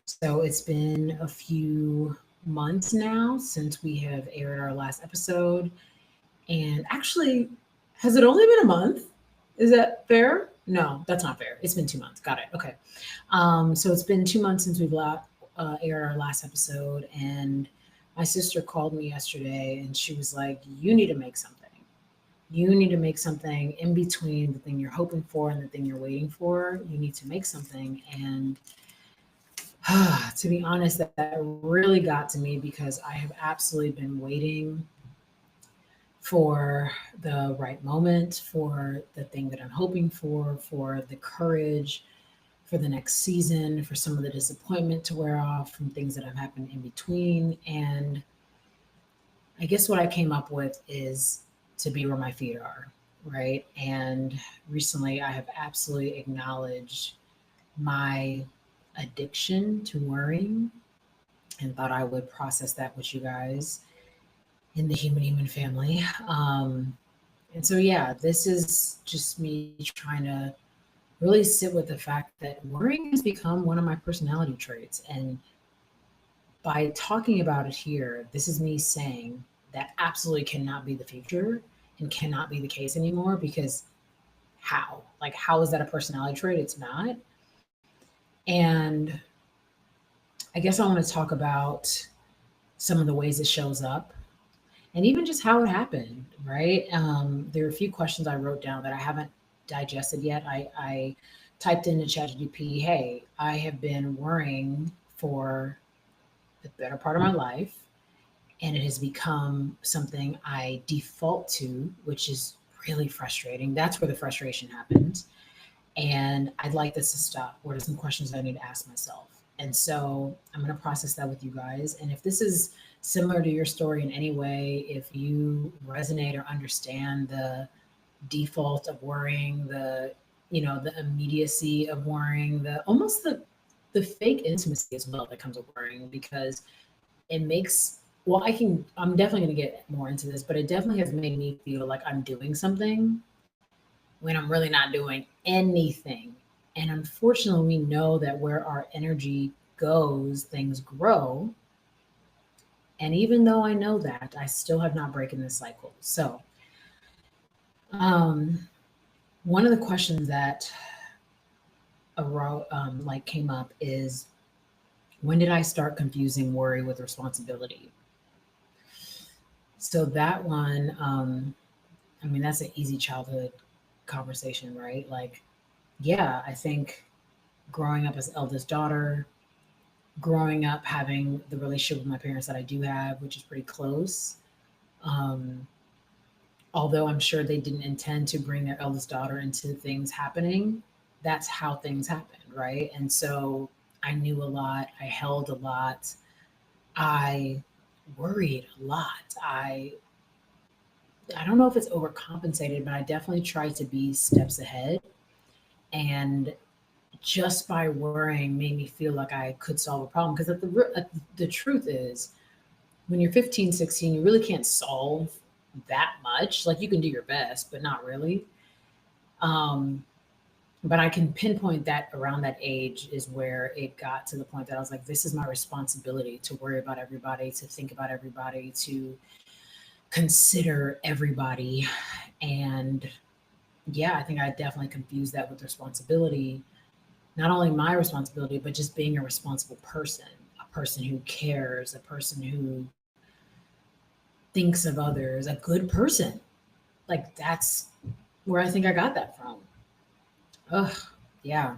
So it's been a few months now since we have aired our last episode. And actually, has it only been a month? Is that fair? No, that's not fair. It's been 2 months. Got it. Okay. So it's been 2 months since aired our last episode. And my sister called me yesterday and she was like, "You need to make something. You need to make something in between the thing you're hoping for and the thing you're waiting for. You need to make something." And to be honest, that really got to me because I have absolutely been waiting for the right moment, for the thing that I'm hoping for the courage for the next season, for some of the disappointment to wear off from things that have happened in between. And I guess what I came up with is to be where my feet are, right? And recently I have absolutely acknowledged my addiction to worrying and thought I would process that with you guys in the human family. And so, yeah, this is just me trying to really sit with the fact that worrying has become one of my personality traits. And by talking about it here, this is me saying that absolutely cannot be the future and cannot be the case anymore because how? Like, how is that a personality trait? It's not. And I guess I want to talk about some of the ways it shows up and even just how it happened, right? There are a few questions I wrote down that I haven't digested yet. I typed into ChatGPT, "Hey, I have been worrying for the better part of my life, and it has become something I default to, which is really frustrating." That's where the frustration happens. And I'd like this to stop. What are some questions I need to ask myself? And so I'm going to process that with you guys. And if this is similar to your story in any way, if you resonate or understand the default of worrying, the immediacy of worrying, the almost the fake intimacy as well that comes with worrying, because it makes well, I'm definitely going to get more into this, but it definitely has made me feel like I'm doing something when I'm really not doing anything. And unfortunately, we know that where our energy goes, things grow. And even though I know that, I still have not broken this cycle. So, um, one of the questions that came up is, when did I start confusing worry with responsibility? So that one, I mean, that's an easy childhood conversation, right? Like, yeah, I think growing up as eldest daughter, growing up having the relationship with my parents that I do have, which is pretty close. Um, Although I'm sure they didn't intend to bring their eldest daughter into things happening, that's how things happened, right? And so I knew a lot, I held a lot, I worried a lot. I don't know if it's overcompensated, but I definitely tried to be steps ahead. And just by worrying made me feel like I could solve a problem. Because the truth is, when you're 15, 16, you really can't solve that much. Like, you can do your best, but not really. Um, but I can pinpoint that around that age is where it got to the point that I was like, this is my responsibility to worry about everybody, to think about everybody, to consider everybody. And yeah, I think I definitely confused that with responsibility. Not only my responsibility, but just being a responsible person, a person who cares, a person who thinks of others, a good person. Like, that's where I think I got that from. Ugh, yeah.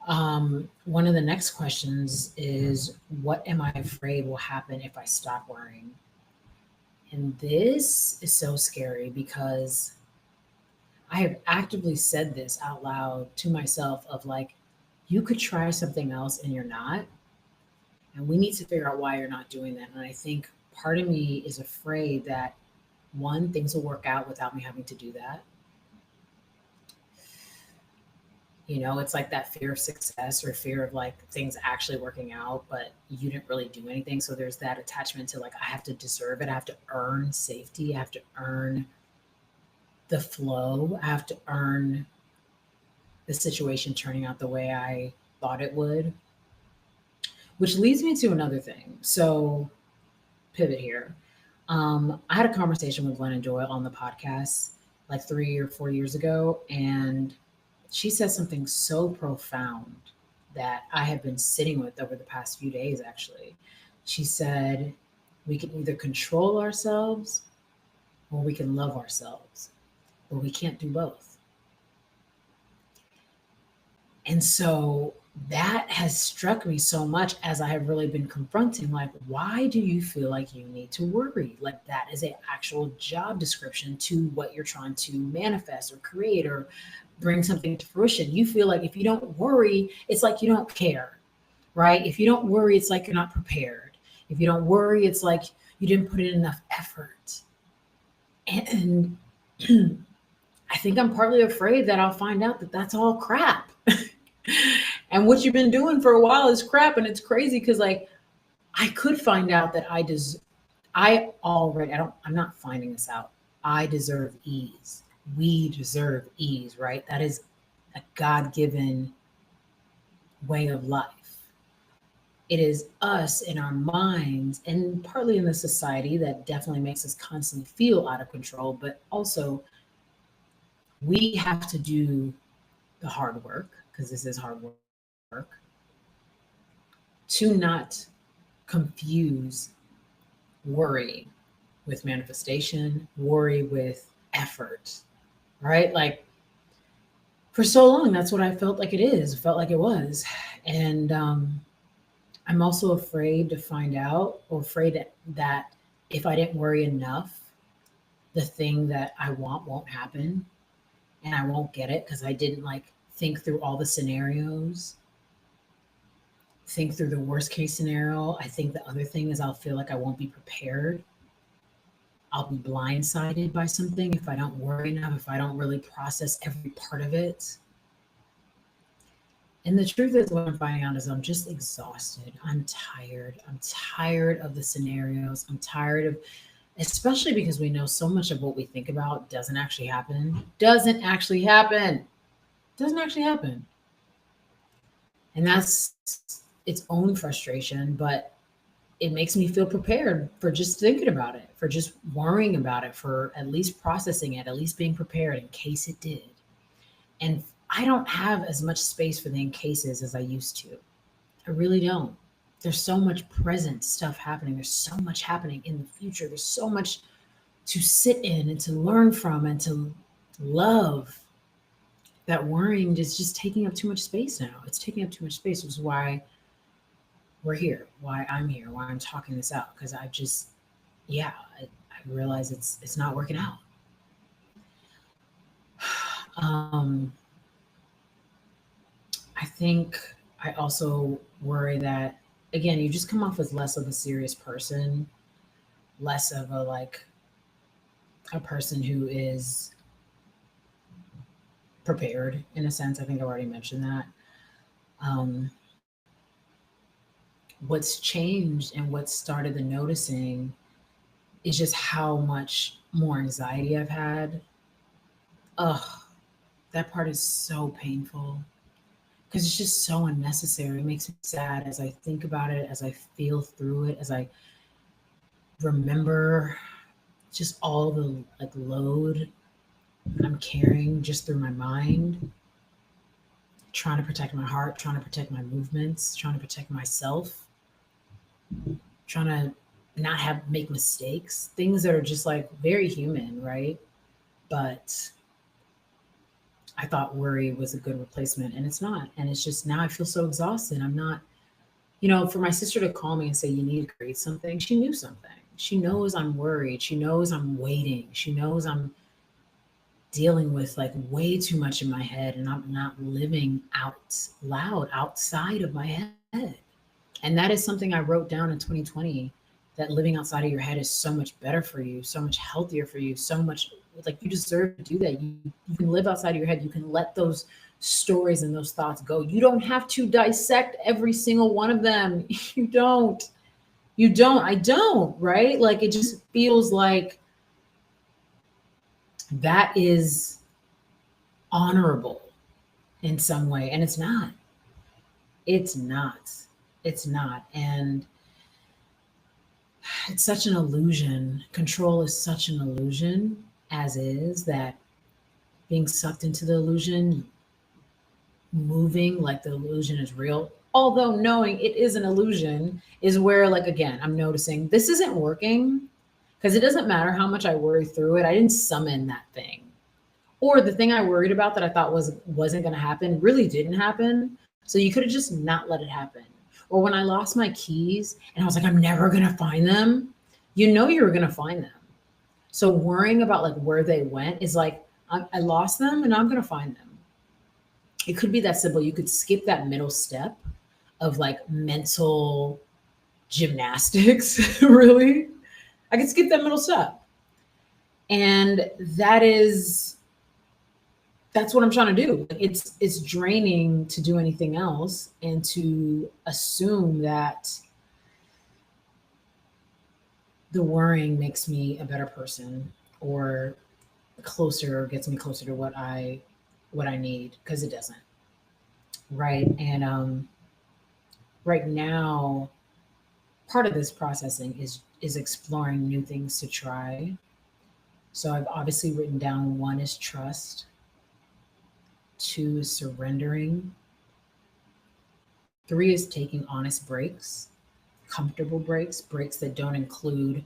One of the next questions is, what am I afraid will happen if I stop worrying? And this is so scary because I have actively said this out loud to myself of like, you could try something else and you're not. And we need to figure out why you're not doing that. And I think part of me is afraid that one, things will work out without me having to do that. It's like that fear of success or fear of like things actually working out, but you didn't really do anything. So there's that attachment to like, I have to deserve it. I have to earn safety. I have to earn the flow. I have to earn the situation turning out the way I thought it would. Which leads me to another thing. So, pivot here. I had a conversation with Glennon Doyle on the podcast like 3 or 4 years ago, and she said something so profound that I have been sitting with over the past few days, actually. She said, we can either control ourselves or we can love ourselves, but we can't do both. And so that has struck me so much as I have really been confronting, like, why do you feel like you need to worry? Like that is a actual job description to what you're trying to manifest or create or bring something to fruition. You feel like if you don't worry, it's like you don't care, right? If you don't worry, it's like you're not prepared. If you don't worry, it's like you didn't put in enough effort. And I think I'm partly afraid that I'll find out that that's all crap. And what you've been doing for a while is crap. And it's crazy because, like, I could find out that I'm not finding this out. I deserve ease. We deserve ease, right? That is a God given way of life. It is us in our minds and partly in the society that definitely makes us constantly feel out of control, but also we have to do the hard work because this is hard work to not confuse worry with manifestation, worry with effort, right? Like for so long, that's what I felt like it is, felt like it was. And I'm also afraid to find out or afraid that if I didn't worry enough, the thing that I want won't happen and I won't get it because I didn't like think through all the scenarios, think through the worst case scenario. I think the other thing is I'll feel like I won't be prepared. I'll be blindsided by something if I don't worry enough, if I don't really process every part of it. And the truth is, what I'm finding out is I'm just exhausted. I'm tired. I'm tired of the scenarios. I'm tired of, especially because we know so much of what we think about doesn't actually happen. Doesn't actually happen. Doesn't actually happen. And that's its own frustration, but it makes me feel prepared for just thinking about it, for just worrying about it, for at least processing it, at least being prepared in case it did. And I don't have as much space for the in cases as I used to. I really don't. There's so much present stuff happening. There's so much happening in the future. There's so much to sit in and to learn from and to love that worrying is just taking up too much space now. It's taking up too much space, which is why we're here, why I'm here, why I'm talking this out. Because I just, yeah, I realize it's not working out. Um, I think I also worry that again, you just come off as less of a serious person, less of a like a person who is prepared in a sense. I think I already mentioned that. Um, what's changed and what started the noticing is just how much more anxiety I've had. Ugh, that part is so painful because it's just so unnecessary. It makes me sad as I think about it, as I feel through it, as I remember just all the like load I'm carrying just through my mind, trying to protect my heart, trying to protect my movements, trying to protect myself, trying to not have make mistakes, things that are just like very human, right? But I thought worry was a good replacement and it's not. And it's just now I feel so exhausted. I'm not, for my sister to call me and say, you need to create something, she knew something. She knows I'm worried. She knows I'm waiting. She knows I'm dealing with like way too much in my head and I'm not living out loud outside of my head. And that is something I wrote down in 2020 that living outside of your head is so much better for you, so much healthier for you, so much like you deserve to do that. You can live outside of your head. You can let those stories and those thoughts go. You don't have to dissect every single one of them. You don't. You don't. I don't, right? Like it just feels like that is honorable in some way. And it's not. It's not. It's not. And it's such an illusion. Control is such an illusion as is, that being sucked into the illusion, moving like the illusion is real, although knowing it is an illusion is where, like, again, I'm noticing this isn't working, because it doesn't matter how much I worry through it. I didn't summon that thing. Or the thing I worried about that I thought wasn't going to happen really didn't happen. So you could have just not let it happen. Or when I lost my keys and I was like, I'm never going to find them, you know you were going to find them. So worrying about like where they went is like, I lost them and I'm going to find them. It could be that simple. You could skip that middle step of like mental gymnastics, really. I could skip that middle step. And that's what I'm trying to do. It's draining to do anything else and to assume that the worrying makes me a better person, or gets me closer to what I need, because it doesn't. Right. And right now, part of this processing is exploring new things to try. So I've obviously written down: one is trust, two is surrendering, three is taking honest breaks, comfortable breaks, breaks that don't include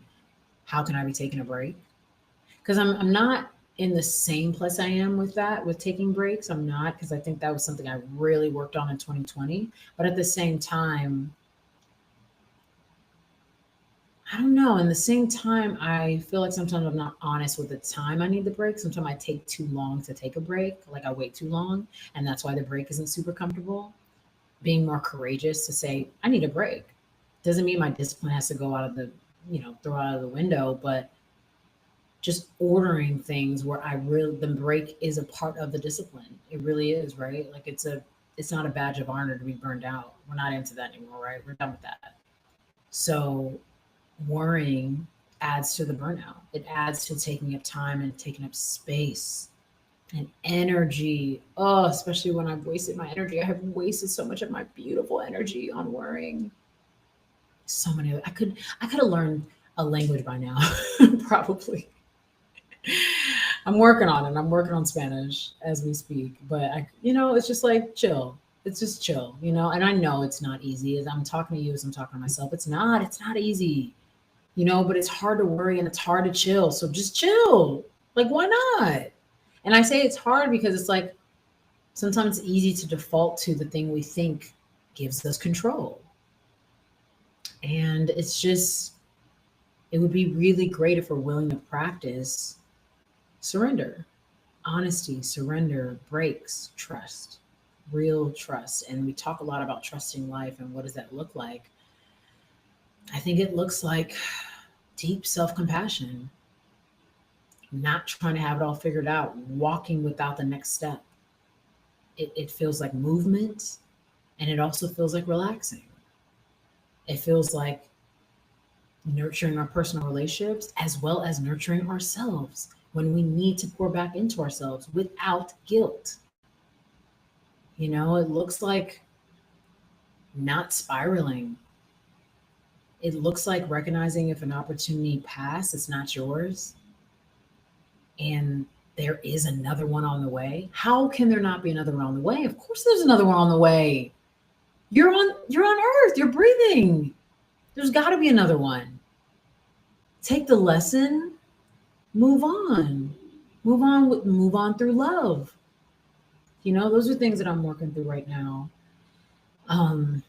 how can I be taking a break? Because I'm not in the same place I am with that, with taking breaks. I'm not, because I think that was something I really worked on in 2020. But at the same time, I don't know. In the same time, I feel like sometimes I'm not honest with the time I need the break. Sometimes I take too long to take a break. Like I wait too long, and that's why the break isn't super comfortable. Being more courageous to say, I need a break. Doesn't mean my discipline has to go out of the, throw out of the window, but just ordering things where the break is a part of the discipline. It really is, right? Like it's not a badge of honor to be burned out. We're not into that anymore, right? We're done with that. So worrying adds to the burnout. It adds to taking up time and taking up space and energy. Oh, especially when I've wasted my energy. I have wasted so much of my beautiful energy on worrying. So many. I could have learned a language by now, probably. I'm working on it. I'm working on Spanish as we speak. But it's just like chill. It's just chill, And I know it's not easy. As I'm talking to you, as I'm talking to myself, it's not. It's not easy, But it's hard to worry and it's hard to chill. So just chill. Like, why not? And I say it's hard because it's like sometimes it's easy to default to the thing we think gives us control. And it would be really great if we're willing to practice surrender, honesty, surrender, breaks, trust, real trust. And we talk a lot about trusting life and what does that look like? I think it looks like deep self compassion, not trying to have it all figured out, walking without the next step. It feels like movement, and it also feels like relaxing. It feels like nurturing our personal relationships as well as nurturing ourselves when we need to pour back into ourselves without guilt. It looks like not spiraling. It looks like recognizing if an opportunity passed, it's not yours, and there is another one on the way. How can there not be another one on the way? Of course there's another one on the way. You're on earth, you're breathing. There's got to be another one. Take the lesson, move on. Move on through love. Those are things that I'm working through right now. Um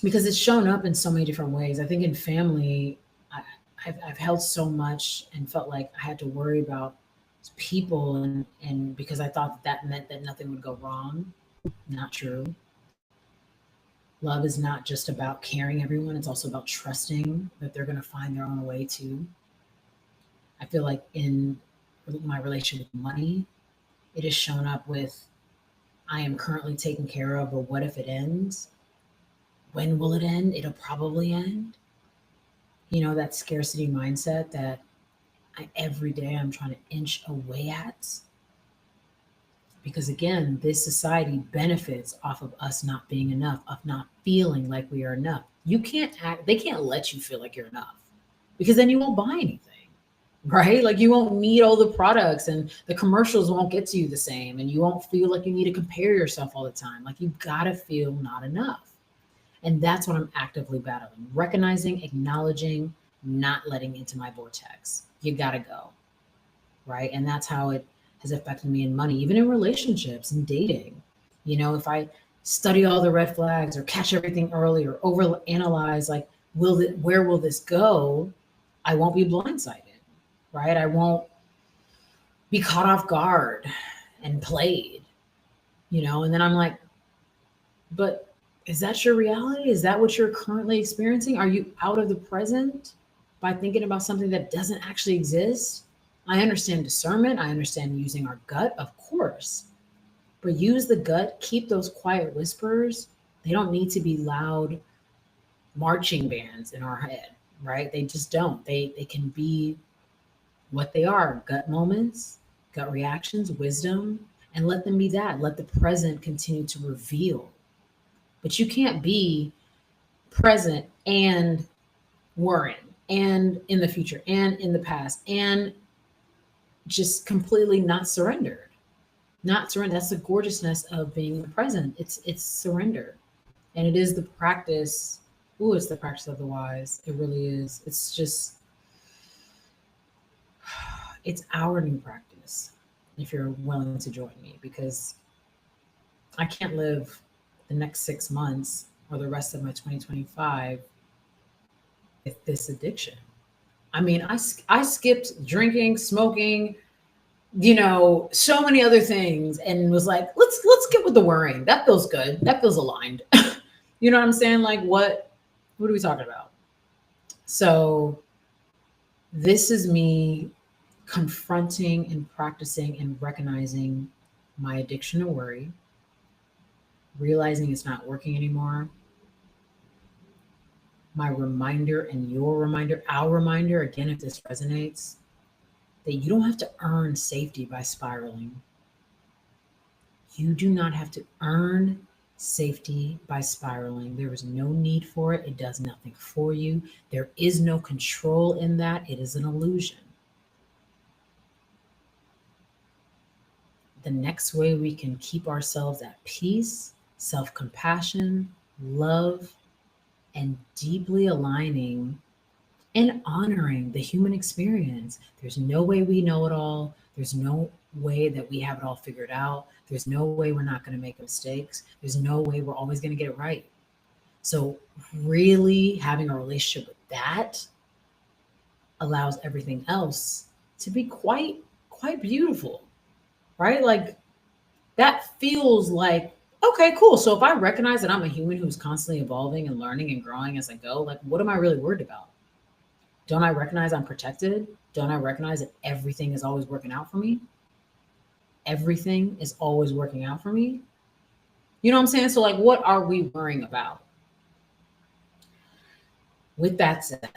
because it's shown up in so many different ways. I think in family, I, I've held so much and felt like I had to worry about people, and because I thought that meant that nothing would go wrong. Not true. Love is not just about caring everyone, it's also about trusting that they're going to find their own way too. I feel like in my relationship with money, it has shown up with I am currently taken care of, but what if it ends? When will it end? It'll probably end. That scarcity mindset that every day I'm trying to inch away at. Because again, this society benefits off of us not being enough, of not feeling like we are enough. You can't act, they can't let you feel like you're enough because then you won't buy anything, right? Like you won't need all the products and the commercials won't get to you the same and you won't feel like you need to compare yourself all the time. Like you gotta feel not enough. And that's what I'm actively battling, recognizing, acknowledging, not letting into my vortex. You gotta go, right? And that's how it has affected me in money, even in relationships and dating. You know, if I study all the red flags or catch everything early or over analyze, like, where will this go? I won't be blindsided, right? I won't be caught off guard and played, you know? And then I'm like, but is that your reality? Is that what you're currently experiencing? Are you out of the present by thinking about something that doesn't actually exist? I understand discernment. I understand using our gut, of course, but use the gut, keep those quiet whispers. They don't need to be loud marching bands in our head, right? They just don't. They can be what they are, gut moments, gut reactions, wisdom, and let them be that. Let the present continue to reveal. But you can't be present and worrying and in the future and in the past and just completely not surrendered. Not surrender. That's the gorgeousness of being in the present. It's surrender. And it is the practice. Ooh, it's the practice of the wise. It really is. It's just it's our new practice if you're willing to join me because I can't live the next 6 months or the rest of my 2025 with this addiction. I mean, I skipped drinking, smoking, you know, so many other things and was like, let's get with the worrying. That feels good. That feels aligned. You know what I'm saying? Like what are we talking about? So this is me confronting and practicing and recognizing my addiction to worry, realizing it's not working anymore. My reminder and your reminder, our reminder, again, if this resonates, that you don't have to earn safety by spiraling. You do not have to earn safety by spiraling. There is no need for it. It does nothing for you. There is no control in that. It is an illusion. The next way we can keep ourselves at peace, self compassion, love, and deeply aligning and honoring the human experience. There's no way we know it all. There's no way that we have it all figured out. There's no way we're not going to make mistakes. There's no way we're always going to get it right. So, really having a relationship with that allows everything else to be quite beautiful, right? Like that feels like okay, cool. So if I recognize that I'm a human who's constantly evolving and learning and growing as I go, like what am I really worried about? Don't I recognize I'm protected? Don't I recognize that everything is always working out for me? Everything is always working out for me. You know what I'm saying? So, like, what are we worrying about? With that said,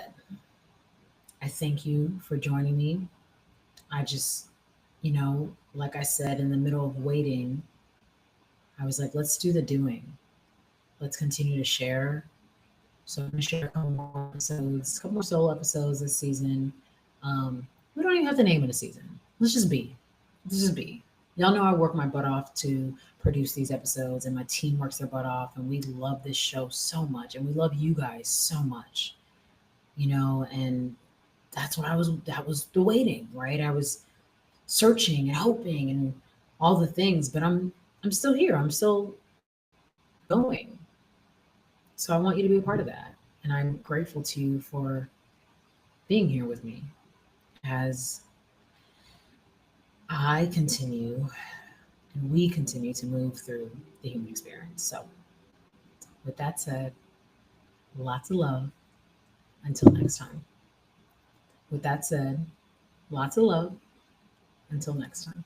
I thank you for joining me. I just, you know, like I said, in the middle of waiting, I was like, let's do the doing. Let's continue to share. So I'm gonna share a couple more episodes, a couple more solo episodes this season. We don't even have to name it a season. Let's just be. Let's just be. Y'all know I work my butt off to produce these episodes, and my team works their butt off, and we love this show so much, and we love you guys so much, you know. And that's what I was. That was the waiting, right? I was searching and hoping and all the things, but I'm still here. I'm still going. So I want you to be a part of that. And I'm grateful to you for being here with me as I continue and we continue to move through the human experience. So, with that said, lots of love until next time. With that said, lots of love until next time.